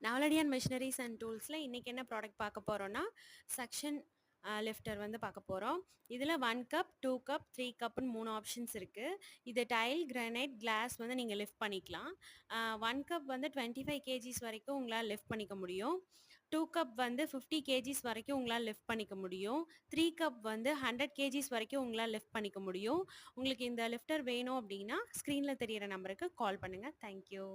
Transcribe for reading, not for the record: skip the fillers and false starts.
நாவலடியான் machineries and டூல்ஸில் இன்றைக்கி என்ன product பார்க்க போகிறோன்னா சக்ஷன் லிஃப்டர் வந்து பார்க்க போகிறோம். இதில் 1 கப் 2 கப் 3 கப்னு 3 ஆப்ஷன்ஸ் இருக்குது. இது டைல் கிரானைட் கிளாஸ் வந்து நீங்கள் லிஃப்ட் பண்ணிக்கலாம். 1 கப் வந்து 25 கேஜிஸ் வரைக்கும் உங்களால் லிஃப்ட் பண்ணிக்க முடியும். 2 கப் வந்து 50 கேஜிஸ் வரைக்கும் உங்களால் லிஃப்ட் பண்ணிக்க முடியும். 3 கப் வந்து 100 கேஜிஸ் வரைக்கும் உங்களால் லிஃப்ட் பண்ணிக்க முடியும். உங்களுக்கு இந்த லிஃப்டர் வேணும் அப்படின்னா ஸ்க்ரீனில் தெரியிற நம்பருக்கு கால் பண்ணுங்கள். தேங்க்யூ.